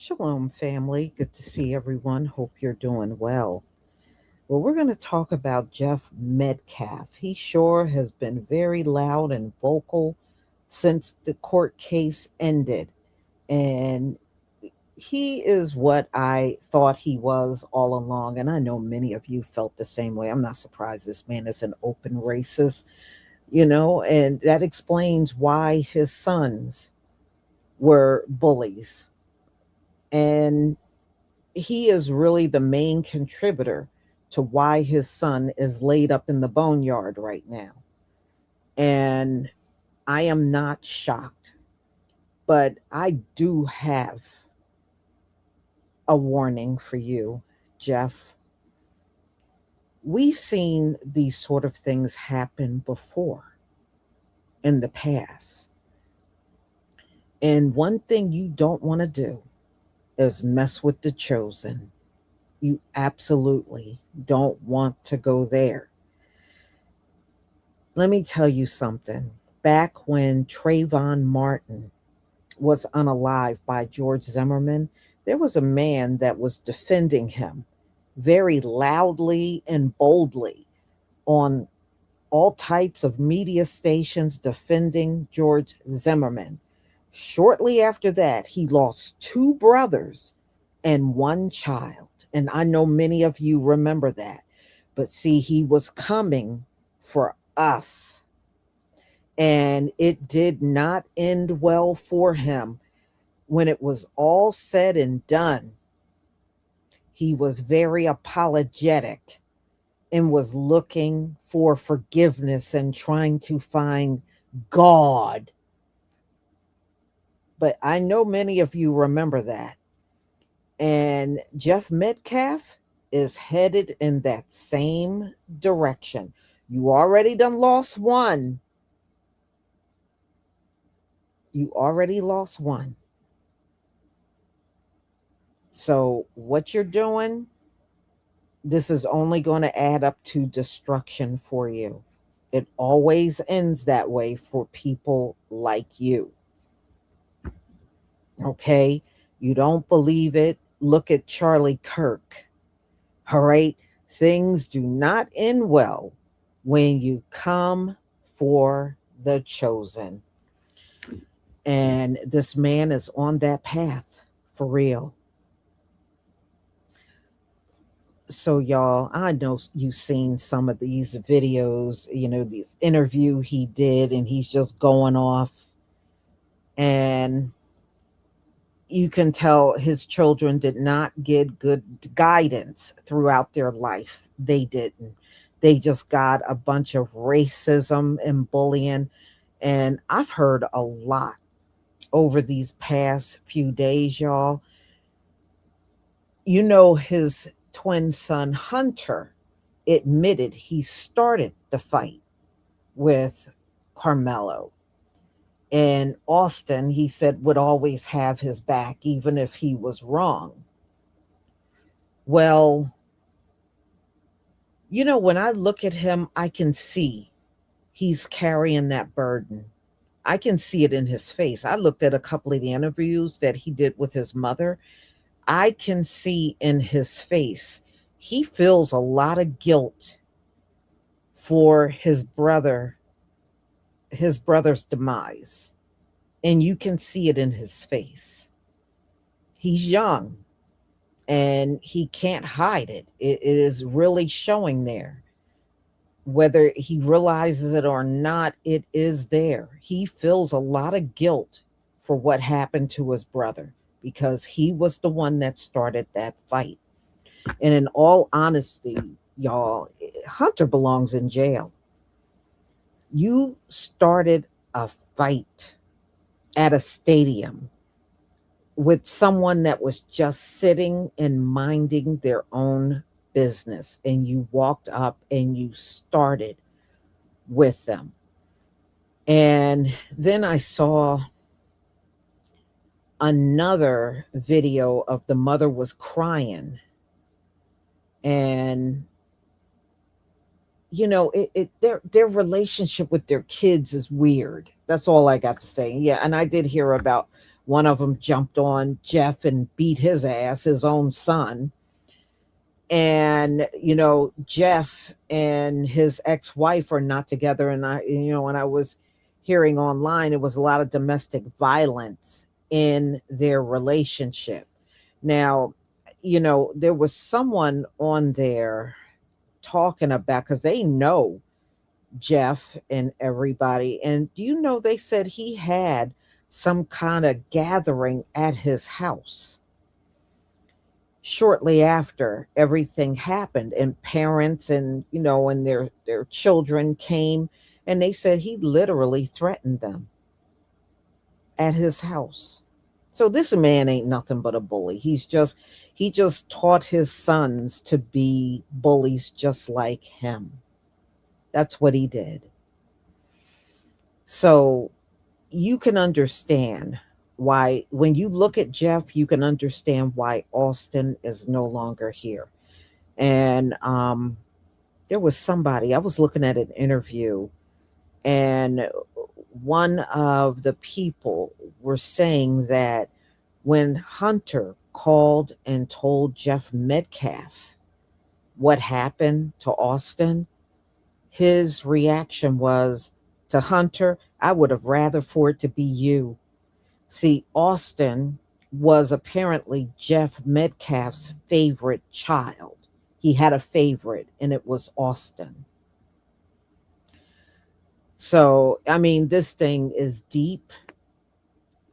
Shalom, family. Good to see everyone. Hope you're doing well. Well, we're going to talk about Jeff Metcalf. He sure has been very loud and vocal since the court case ended. And he is what I thought he was all along. And I know many of you felt the same way. I'm not surprised this man is an open racist, and that explains why his sons were bullies. And he is really the main contributor to why his son is laid up in the boneyard right now. And I am not shocked, but I do have a warning for you, Jeff. We've seen these sort of things happen before in the past. And one thing you don't want to do is mess with the chosen. You absolutely don't want to go there. Let me tell you something. Back when Trayvon Martin was unalived by George Zimmerman, there was a man that was defending him very loudly and boldly on all types of media stations defending George Zimmerman. Shortly after that, he lost two brothers and one child. And I know many of you remember that. But see, he was coming for us. And it did not end well for him. When it was all said and done, he was very apologetic and was looking for forgiveness and trying to find God. But I know many of you remember that. And Jeff Metcalf is headed in that same direction. You already done lost one. You already lost one. So what you're doing, this is only going to add up to destruction for you. It always ends that way for people like you. Okay? You don't believe it? Look at Charlie Kirk. All right? Things do not end well when you come for the chosen. And this man is on that path for real. So y'all, I know you've seen some of these videos, this interview he did, and he's just going off. And you can tell his children did not get good guidance throughout their life. They didn't. They just got a bunch of racism and bullying. And I've heard a lot over these past few days, y'all. His twin son, Hunter, admitted he started the fight with Carmelo. And Austin, he said, would always have his back, even if he was wrong. Well, when I look at him, I can see he's carrying that burden. I can see it in his face. I looked at a couple of the interviews that he did with his mother. I can see in his face, he feels a lot of guilt for his brother's demise. And you can see it in his face. He's young and he can't hide it. It is really showing there. Whether he realizes it or not, it is there. He feels a lot of guilt for what happened to his brother because he was the one that started that fight. And in all honesty, y'all, Hunter belongs in jail. You started a fight at a stadium with someone that was just sitting and minding their own business, and you walked up and you started with them. And then I saw another video of the mother was crying, and their relationship with their kids is weird. That's all I got to say. Yeah, and I did hear about one of them jumped on Jeff and beat his ass, his own son. And Jeff and his ex-wife are not together, and when I was hearing online, it was a lot of domestic violence in their relationship. Now, there was someone on there talking about, because they know Jeff and everybody. And they said he had some kind of gathering at his house shortly after everything happened, and parents and their children came, and they said he literally threatened them at his house. So this man ain't nothing but a bully. He just taught his sons to be bullies just like him. That's what he did. So you can understand why, when you look at Jeff, you can understand why Austin is no longer here. And there was somebody, I was looking at an interview, and one of the people were saying that when Hunter called and told Jeff Metcalf what happened to Austin, his reaction was, to Hunter, I would have rather for it to be you. See, Austin was apparently Jeff Metcalf's favorite child. He had a favorite, and it was Austin. So, I mean, this thing is deep.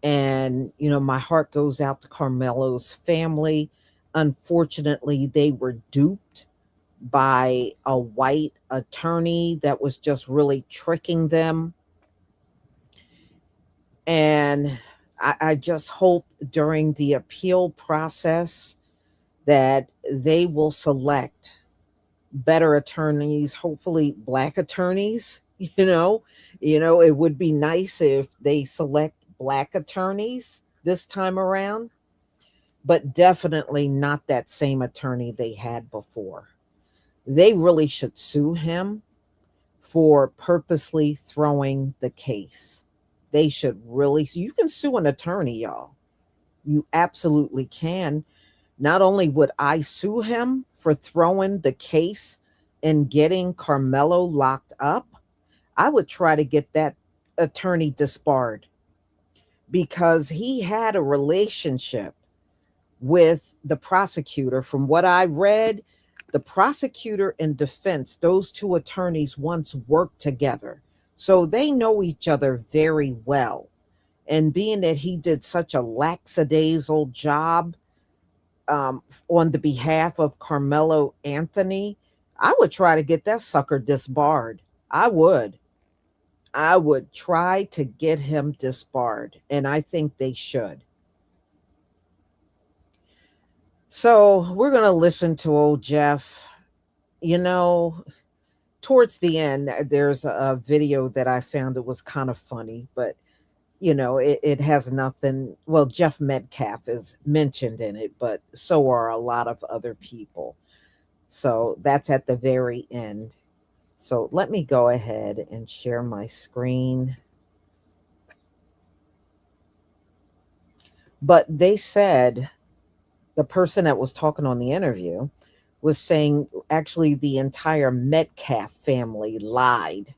And, my heart goes out to Carmelo's family. Unfortunately, they were duped by a white attorney that was just really tricking them. And I just hope during the appeal process that they will select better attorneys, hopefully black attorneys. It would be nice if they select black attorneys this time around, but definitely not that same attorney they had before. They really should sue him for purposely throwing the case. They should really, you can sue an attorney, y'all. You absolutely can. Not only would I sue him for throwing the case and getting Carmelo locked up, I would try to get that attorney disbarred, because he had a relationship with the prosecutor. From what I read, the prosecutor and defense, those two attorneys once worked together. So they know each other very well. And being that he did such a lackadaisical job on the behalf of Carmelo Anthony, I would try to get that sucker disbarred. I would. I would try to get him disbarred, and I think they should. So we're going to listen to old Jeff. You know, Towards the end, there's a video that I found that was kind of funny, but it has nothing. Well, Jeff Metcalf is mentioned in it, but so are a lot of other people. So that's at the very end. So let me go ahead and share my screen. But they said, the person that was talking on the interview was saying actually the entire Metcalf family lied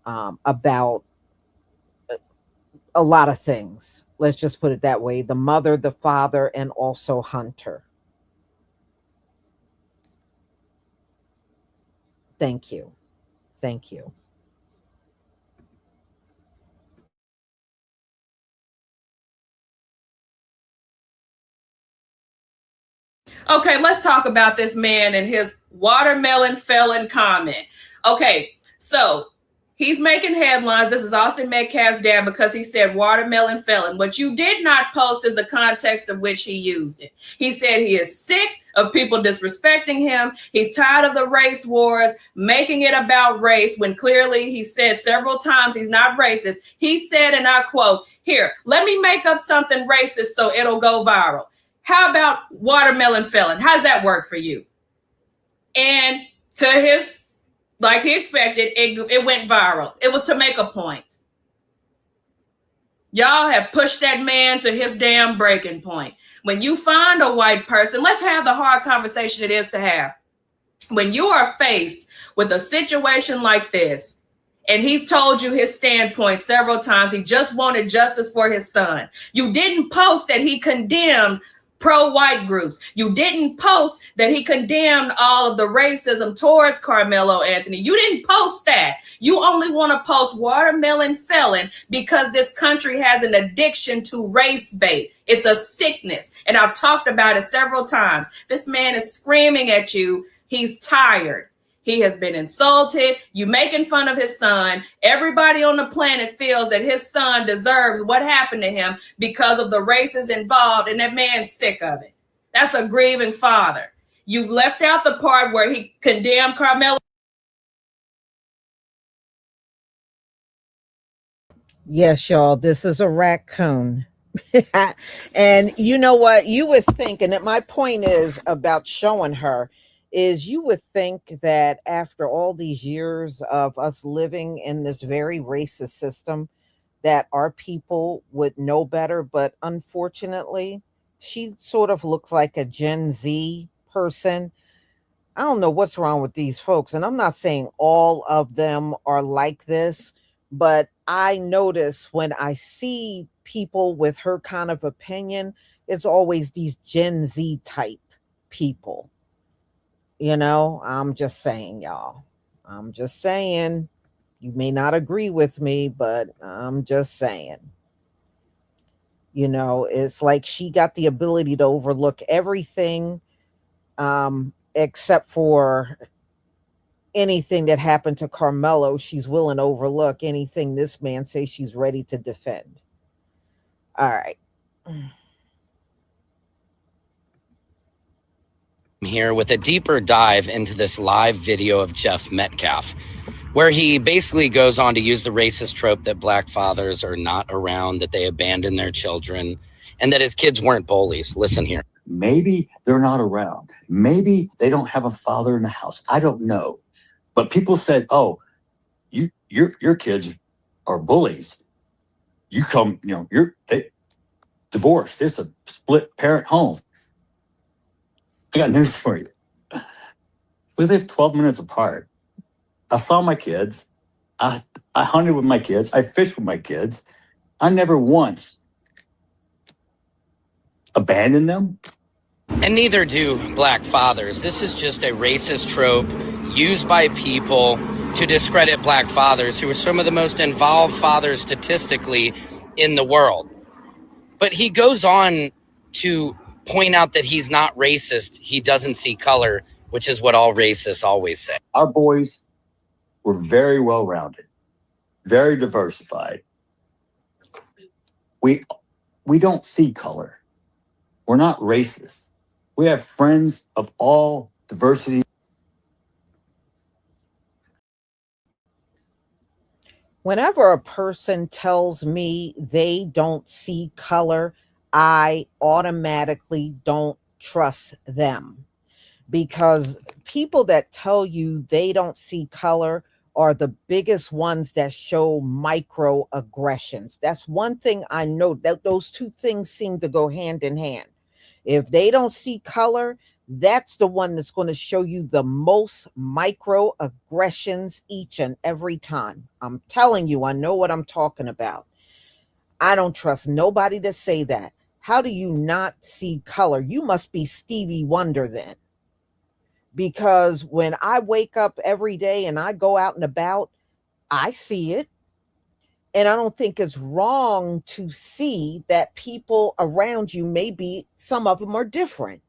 about a lot of things. Let's just put it that way. The mother, the father, and also Hunter. Thank you. Thank you. Okay, let's talk about this man and his watermelon felon comment. Okay, so he's making headlines. This is Austin Metcalf's dad, because he said watermelon felon. What you did not post is the context of which he used it. He said he is sick of people disrespecting him. He's tired of the race wars, making it about race, when clearly he said several times he's not racist. He said, and I quote, "Here, let me make up something racist so it'll go viral. How about watermelon felon? How's that work for you?" And to his Like he expected, it went viral. It was to make a point. Y'all have pushed that man to his damn breaking point. When you find a white person, let's have the hard conversation it is to have. When you are faced with a situation like this, and he's told you his standpoint several times, he just wanted justice for his son. You didn't post that he condemned pro-white groups. You didn't post that he condemned all of the racism towards Carmelo Anthony. You didn't post that. You only want to post watermelon felon because this country has an addiction to race bait. It's a sickness. And I've talked about it several times. This man is screaming at you. He's tired. He has been insulted. You making fun of his son. Everybody on the planet feels that his son deserves what happened to him because of the races involved, and that man's sick of it. That's a grieving father. You left out the part where he condemned Carmelo. Yes, y'all, this is a raccoon. And you know what? You would think, and my point is about showing her, is you would think that after all these years of us living in this very racist system, that our people would know better. But unfortunately, she sort of looks like a Gen Z person. I don't know what's wrong with these folks. And I'm not saying all of them are like this, but I notice when I see people with her kind of opinion, it's always these Gen Z type people. I'm just saying, y'all. I'm just saying. You may not agree with me, but I'm just saying. It's like she got the ability to overlook everything except for anything that happened to Carmelo. She's willing to overlook anything this man says she's ready to defend. All right. Here with a deeper dive into this live video of Jeff Metcaf, where he basically goes on to use the racist trope that black fathers are not around, that they abandon their children, and that his kids weren't bullies. Listen here. Maybe they're not around. Maybe they don't have a father in the house. I don't know. But people said, "Oh, your kids are bullies. You come, they divorced. It's a split parent home." I got news for you. We live 12 minutes apart. I saw my kids. I hunted with my kids. I fished with my kids. I never once abandoned them. And neither do black fathers. This is just a racist trope used by people to discredit black fathers who are some of the most involved fathers statistically in the world. But he goes on to point out that he's not racist. He doesn't see color, which is what all racists always say. Our boys were very well-rounded, very diversified. We don't see color. We're not racist. We have friends of all diversity. Whenever a person tells me they don't see color, I automatically don't trust them, because people that tell you they don't see color are the biggest ones that show microaggressions. That's one thing I know, that those two things seem to go hand in hand. If they don't see color, that's the one that's going to show you the most microaggressions each and every time. I'm telling you, I know what I'm talking about. I don't trust nobody to say that. How do you not see color? You must be Stevie Wonder then. Because when I wake up every day and I go out and about, I see it. And I don't think it's wrong to see that people around you, maybe some of them are different.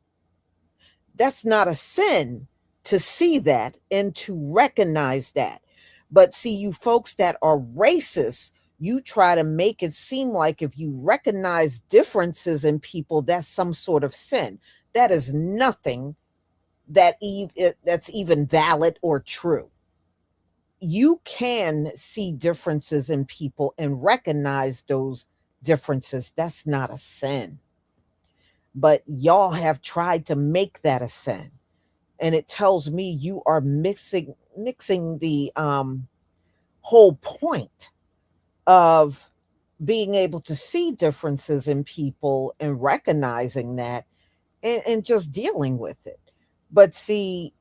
That's not a sin to see that and to recognize that. But see, you folks that are racist, you try to make it seem like if you recognize differences in people, that's some sort of sin. That is nothing that's even valid or true. You can see differences in people and recognize those differences. That's not a sin. But y'all have tried to make that a sin. And it tells me you are mixing the whole point of being able to see differences in people and recognizing that, and just dealing with it. But see,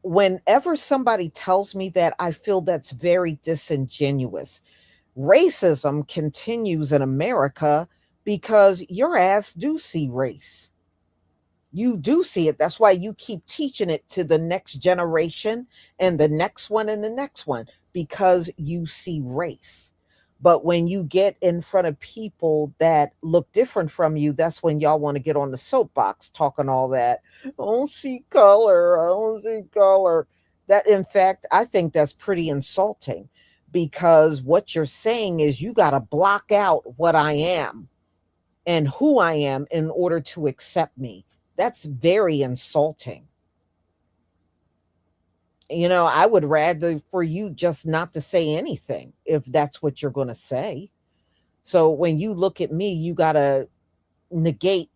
whenever somebody tells me that, I feel that's very disingenuous. Racism continues in America because your ass do see race. You do see it. That's why you keep teaching it to the next generation and the next one and the next one, because you see race. But when you get in front of people that look different from you, that's when y'all want to get on the soapbox talking all that. I don't see color. I don't see color. That, in fact, I think that's pretty insulting, because what you're saying is you got to block out what I am and who I am in order to accept me. That's very insulting. I would rather for you just not to say anything if that's what you're going to say. So when you look at me, you got to negate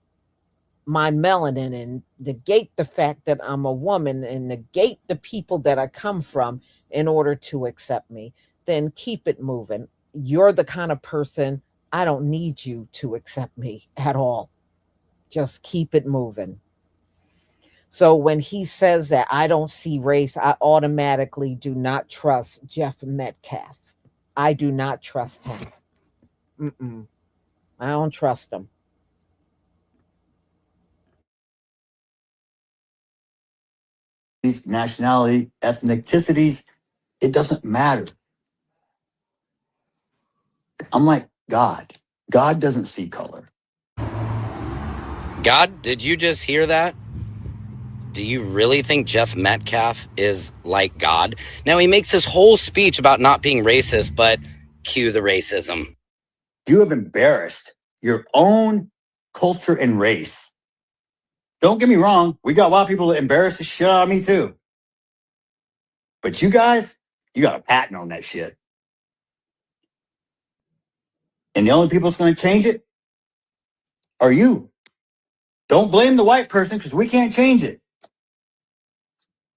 my melanin and negate the fact that I'm a woman and negate the people that I come from in order to accept me. Then keep it moving. You're the kind of person I don't need you to accept me at all. Just keep it moving. So when he says that I don't see race, I automatically do not trust Jeff Metcalf. I do not trust him. Mm-mm. I don't trust him. These nationality, ethnicities, it doesn't matter. I'm like God. God doesn't see color. God, did you just hear that? Do you really think Jeff Metcalf is like God? Now, he makes this whole speech about not being racist, but cue the racism. You have embarrassed your own culture and race. Don't get me wrong. We got a lot of people that embarrass the shit out of me too. But you guys, you got a patent on that shit. And the only people that's going to change it are you. Don't blame the white person because we can't change it.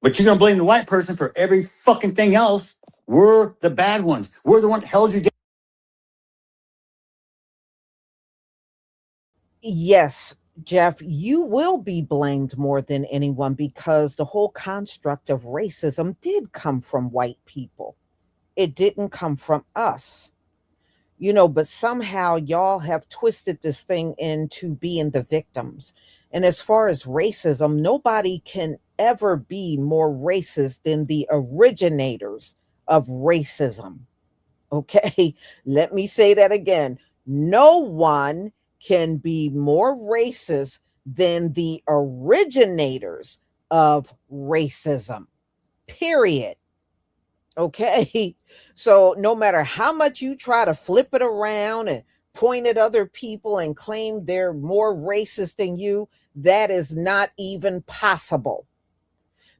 But you're going to blame the white person for every fucking thing else. We're the bad ones. We're the one that held you down. Yes, Jeff, you will be blamed more than anyone, because the whole construct of racism did come from white people. It didn't come from us. But somehow y'all have twisted this thing into being the victims. And as far as racism, nobody can ever be more racist than the originators of racism. Okay, let me say that again. No one can be more racist than the originators of racism, period. Okay. So no matter how much you try to flip it around and point at other people and claim they're more racist than you, that is not even possible,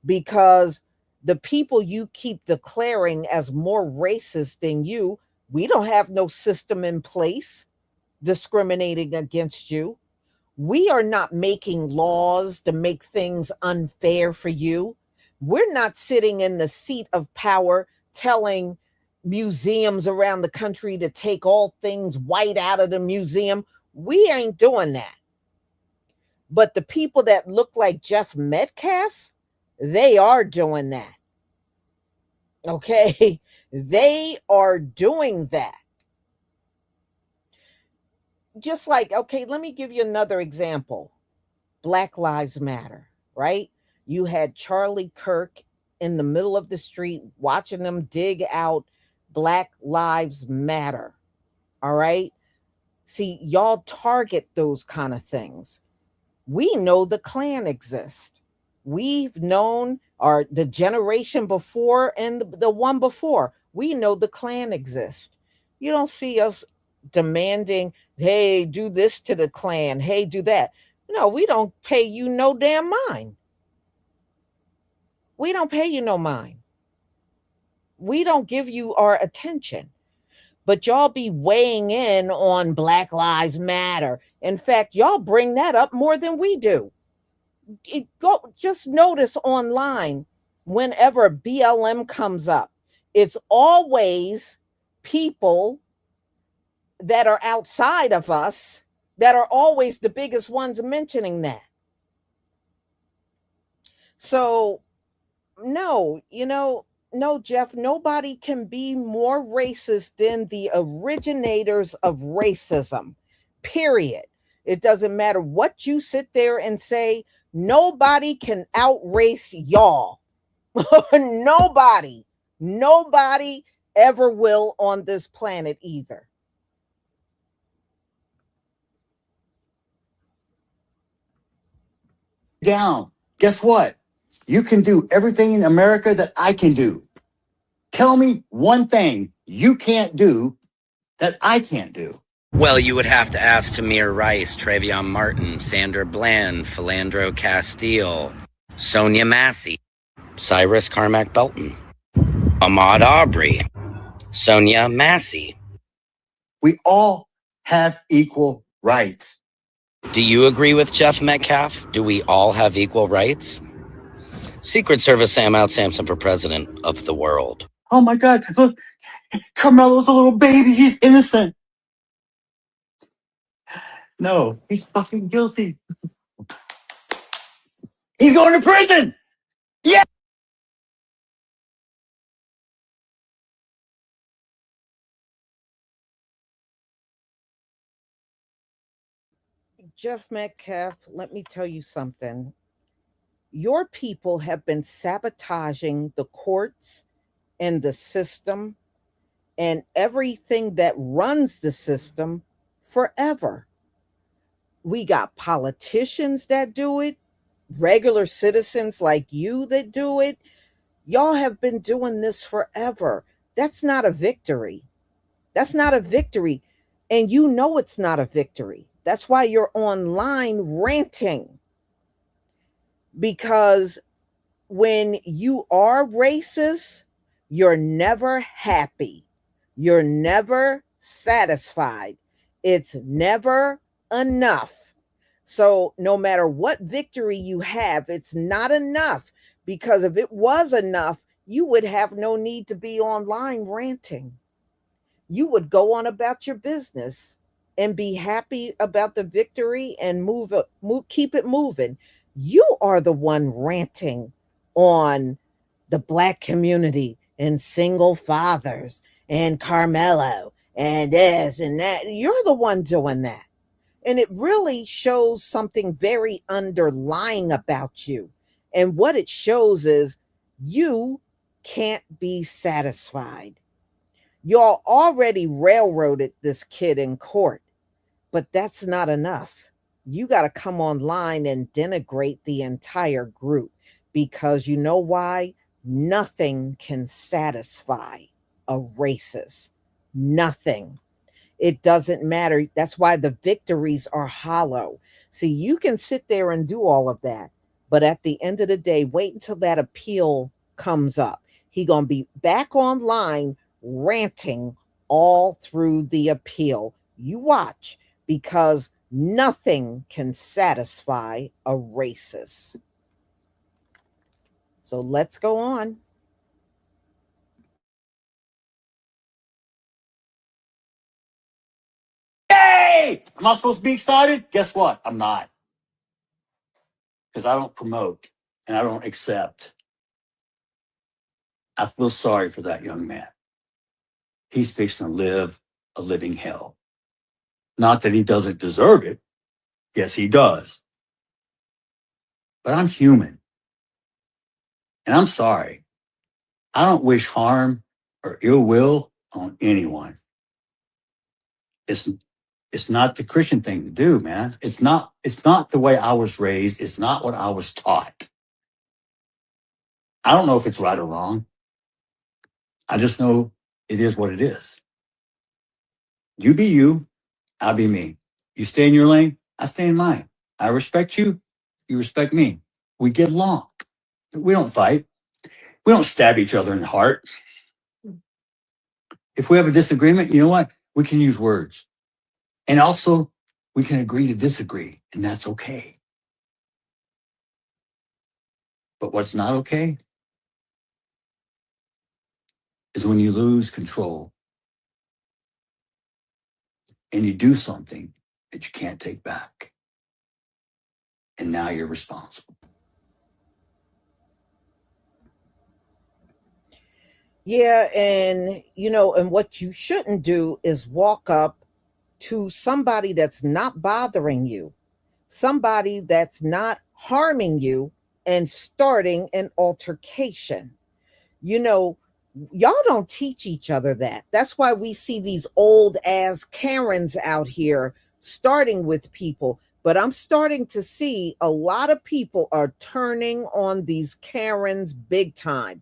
because the people you keep declaring as more racist than you, we don't have no system in place discriminating against you. We are not making laws to make things unfair for you. We're not sitting in the seat of power telling museums around the country to take all things white out of the museum. We ain't doing that. But the people that look like Jeff Metcalf, they are doing that. Okay. They are doing that. Just like, okay, let me give you another example. Black Lives Matter, right? You had Charlie Kirk in the middle of the street watching them dig out Black Lives Matter. All right. See, y'all target those kind of things. We know the Klan exists. We've known, or the generation before and the one before, we know the Klan exists. You don't see us demanding, hey, do this to the Klan, hey, do that. No, we don't pay you no damn mind. We don't pay you no mind. We don't give you our attention. But y'all be weighing in on Black Lives Matter. In fact, y'all bring that up more than we do. Just notice online whenever BLM comes up, it's always people that are outside of us that are always the biggest ones mentioning that. So, no, no, Jeff, nobody can be more racist than the originators of racism, period. It doesn't matter what you sit there and say, nobody can outrace y'all. Nobody, nobody ever will on this planet either. Down. Guess what? You can do everything in America that I can do. Tell me one thing you can't do that I can't do. Well, you would have to ask Tamir Rice, Travion Martin, Sandra Bland, Philandro Castile, Sonia Massey, Cyrus Carmack Belton, Ahmaud Arbery, Sonia Massey. We all have equal rights. Do you agree with Jeff Metcalf? Do we all have equal rights? Secret Service Sam Out Sampson for president of the world. Oh my God, look, Carmelo's a little baby. He's innocent. No, he's fucking guilty. He's going to prison. Yeah. Jeff Metcalf, let me tell you something. Your people have been sabotaging the courts and the system and everything that runs the system forever. We got politicians that do it, regular citizens like you that do it. Y'all have been doing this forever. That's not a victory. That's not a victory. And you know it's not a victory. That's why you're online ranting. Because when you are racist, you're never happy. You're never satisfied. It's never enough. So, no matter what victory you have, it's not enough, because if it was enough, you would have no need to be online ranting. You would go on about your business and be happy about the victory and keep it moving. You are the one ranting on the Black community and single fathers and Carmelo and this and that. You're the one doing that. And it really shows something very underlying about you. And what it shows is you can't be satisfied. Y'all already railroaded this kid in court, but that's not enough. You got to come online and denigrate the entire group, because you know why? Nothing can satisfy a racist. Nothing. It doesn't matter. That's why the victories are hollow. See, you can sit there and do all of that, but at the end of the day, wait until that appeal comes up. He going to be back online ranting all through the appeal. You watch, because nothing can satisfy a racist. So let's go on. Yay! Am I supposed to be excited? Guess what? I'm not. Because I don't promote and I don't accept. I feel sorry for that young man. He's fixing to live a living hell. Not that he doesn't deserve it. Yes, he does. But I'm human. And I'm sorry. I don't wish harm or ill will on anyone. It's not the Christian thing to do, man. It's not the way I was raised. It's not what I was taught. I don't know if it's right or wrong. I just know it is what it is. You be you, I'll be me. You stay in your lane, I stay in mine. I respect you, you respect me. We get along. We don't fight. We don't stab each other in the heart. If we have a disagreement, you know what? We can use words. And also, we can agree to disagree, and that's okay. But what's not okay is when you lose control and you do something that you can't take back. And now you're responsible. Yeah, and and what you shouldn't do is walk up to somebody that's not bothering you, somebody that's not harming you, and starting an altercation. You know, y'all don't teach each other that. That's why we see these old ass Karens out here starting with people. But I'm starting to see a lot of people are turning on these Karens big time.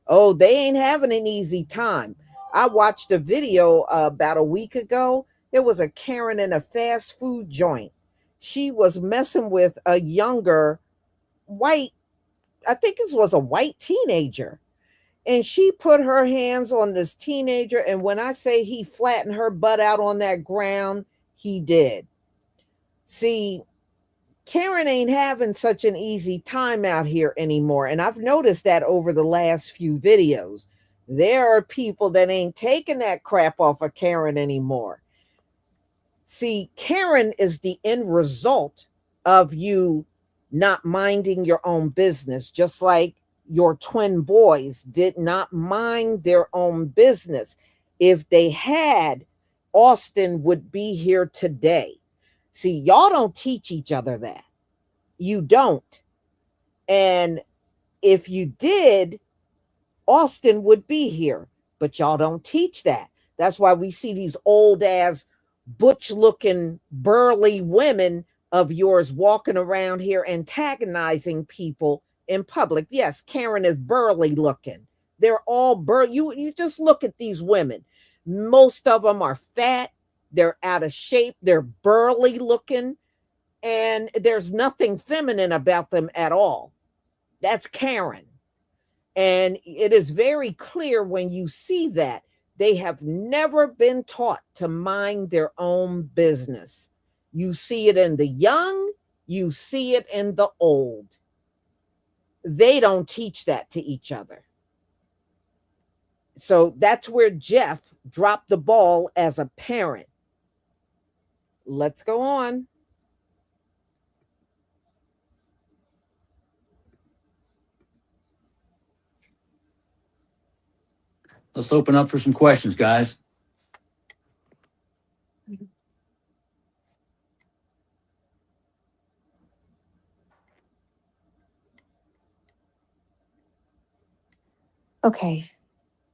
Oh, they ain't having an easy time. I watched a video about a week ago. There was a Karen in a fast food joint. She was messing with a younger white, I think it was a white teenager. And she put her hands on this teenager. And when I say he flattened her butt out on that ground, he did. See, Karen ain't having such an easy time out here anymore. And I've noticed that over the last few videos. There are people that ain't taking that crap off of Karen anymore. See, Karen is the end result of you not minding your own business, just like your twin boys did not mind their own business. If they had, Austin would be here today. See, y'all don't teach each other that. You don't. And if you did, Austin would be here. But y'all don't teach that. That's why we see these old ass, butch looking, burly women of yours walking around here antagonizing people in public. Yes, Karen is burly looking. They're all burly. You just look at these women. Most of them are fat. They're out of shape. They're burly looking. And there's nothing feminine about them at all. That's Karen. And it is very clear when you see that they have never been taught to mind their own business. You see it in the young, you see it in the old. They don't teach that to each other. So that's where Jeff dropped the ball as a parent. Let's go on. Let's open up for some questions, guys. Okay.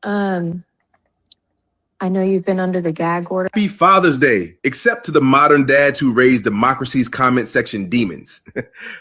I know you've been under the gag order. Happy Father's Day, except to the modern dads who raise democracy's comment section demons.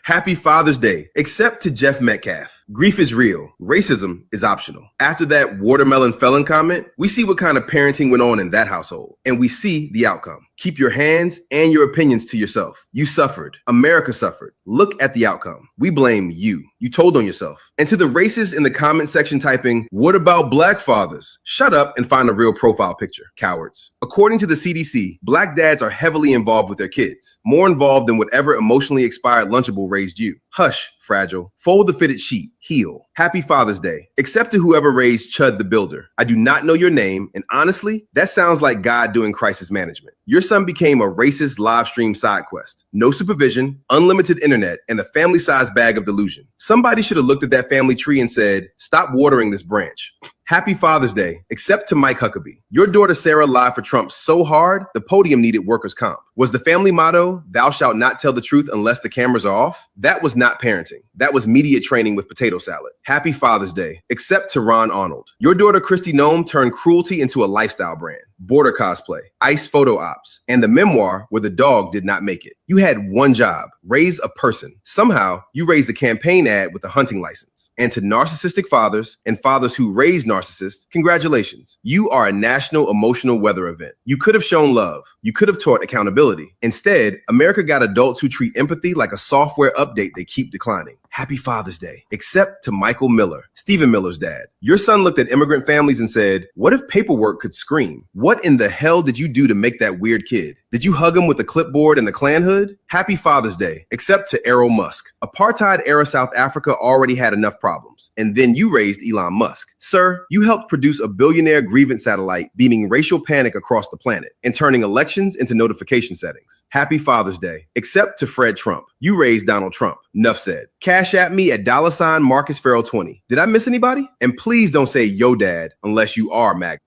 Happy Father's Day, except to Jeff Metcaf. Grief is real. Racism is optional. After that watermelon felon comment, we see what kind of parenting went on in that household, and we see the outcome. Keep your hands and your opinions to yourself. You suffered. America suffered. Look at the outcome. We blame you. You told on yourself. And to the racists in the comment section typing, what about black fathers? Shut up and find a real profile picture, cowards. According to the CDC, black dads are heavily involved with their kids, more involved than whatever emotionally expired Lunchable raised you. Hush, fragile. Fold the fitted sheet. Heal. Happy Father's Day, except to whoever raised Chud the Builder. I do not know your name, and honestly, that sounds like God doing crisis management. Your son became a racist live stream side quest. No supervision, unlimited internet, and a family-sized bag of delusion. Somebody should have looked at that family tree and said, stop watering this branch. Happy Father's Day, except to Mike Huckabee. Your daughter Sarah lied for Trump so hard, the podium needed workers' comp. Was the family motto, thou shalt not tell the truth unless the cameras are off? That was not parenting. That was media training with potato salad. Happy Father's Day, except to Ron Arnold. Your daughter Kristi Noem turned cruelty into a lifestyle brand. Border cosplay, ICE photo ops, and the memoir where the dog did not make it. You had one job, raise a person. Somehow, you raised a campaign ad with a hunting license. And to narcissistic fathers and fathers who raise narcissists, congratulations. You are a national emotional weather event. You could have shown love. You could have taught accountability. Instead, America got adults who treat empathy like a software update they keep declining. Happy Father's Day, except to Michael Miller, Stephen Miller's dad. Your son looked at immigrant families and said, what if paperwork could scream? What in the hell did you do to make that weird kid? Did you hug him with the clipboard and the Klan hood? Happy Father's Day, except to Errol Musk. Apartheid-era South Africa already had enough problems, and then you raised Elon Musk. Sir, you helped produce a billionaire grievance satellite beaming racial panic across the planet and turning elections into notification settings. Happy Father's Day, except to Fred Trump. You raised Donald Trump. Nuff said. Cash at me at $ Marcus Farrell 20. Did I miss anybody? And please don't say yo dad unless you are Mag.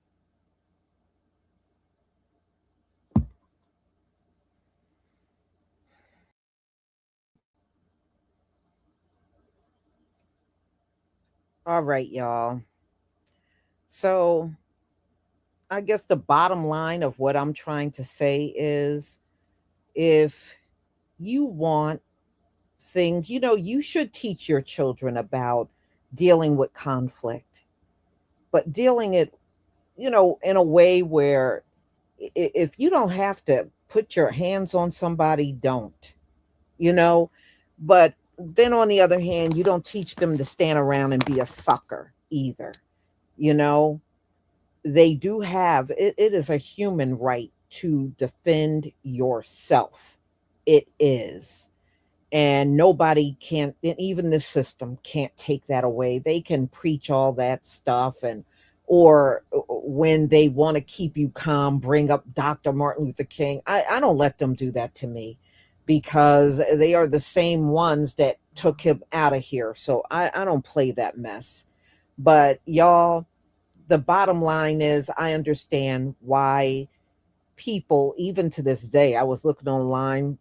All right, y'all. So I guess the bottom line of what I'm trying to say is if you want things, you should teach your children about dealing with conflict, but dealing it, in a way where if you don't have to put your hands on somebody, don't, you know, but then on the other hand, you don't teach them to stand around and be a sucker either. You know, they do have it is a human right to defend yourself. It is. And nobody can't, and even this system can't take that away. They can preach all that stuff, and or when they want to keep you calm, bring up Dr. Martin Luther King. I don't let them do that to me, because they are the same ones that took him out of here. So I don't play that mess. But y'all, the bottom line is I understand why people, even to this day, I was looking online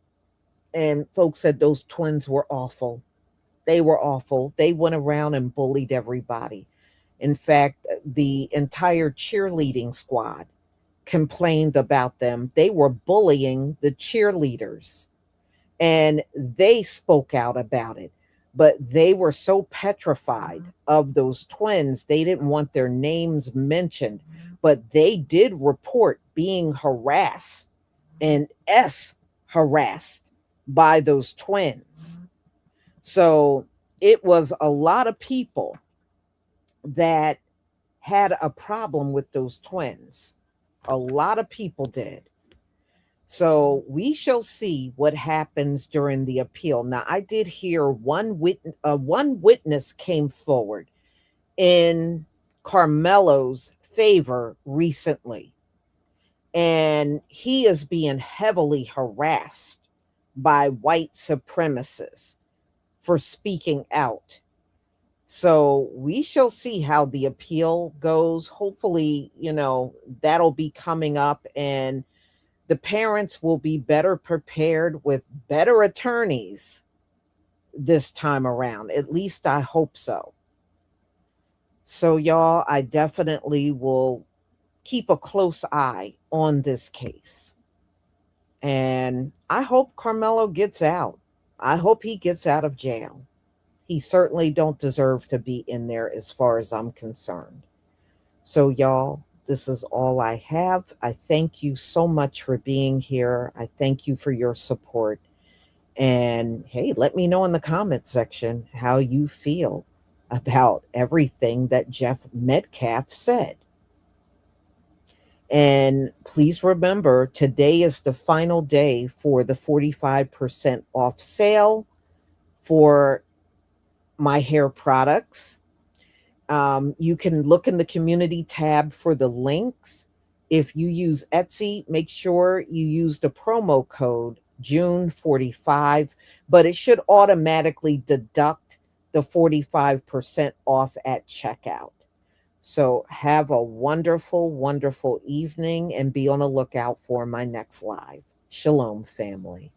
and folks said those twins were awful. They were awful. They went around and bullied everybody. In fact, the entire cheerleading squad complained about them. They were bullying the cheerleaders, and they spoke out about it. But they were so petrified of those twins, they didn't want their names mentioned. But they did report being harassed and harassed by those twins. So it was a lot of people that had a problem with those twins. A lot of people did. So we shall see what happens during the appeal. Now, I did hear one witness came forward in Carmelo's favor recently, and he is being heavily harassed by white supremacists for speaking out. So we shall see how the appeal goes. Hopefully, that'll be coming up, and the parents will be better prepared with better attorneys this time around. At least I hope so. So, y'all, I definitely will keep a close eye on this case. And I hope Carmelo gets out. I hope he gets out of jail. He certainly don't deserve to be in there as far as I'm concerned. So, y'all, this is all I have. I thank you so much for being here. I thank you for your support. And hey, let me know in the comment section how you feel about everything that Jeff Metcalf said. And please remember, today is the final day for the 45% off sale for my hair products. You can look in the community tab for the links. If you use Etsy, make sure you use the promo code June45, but it should automatically deduct the 45% off at checkout. So have a wonderful, wonderful evening, and be on the lookout for my next live. Shalom, family.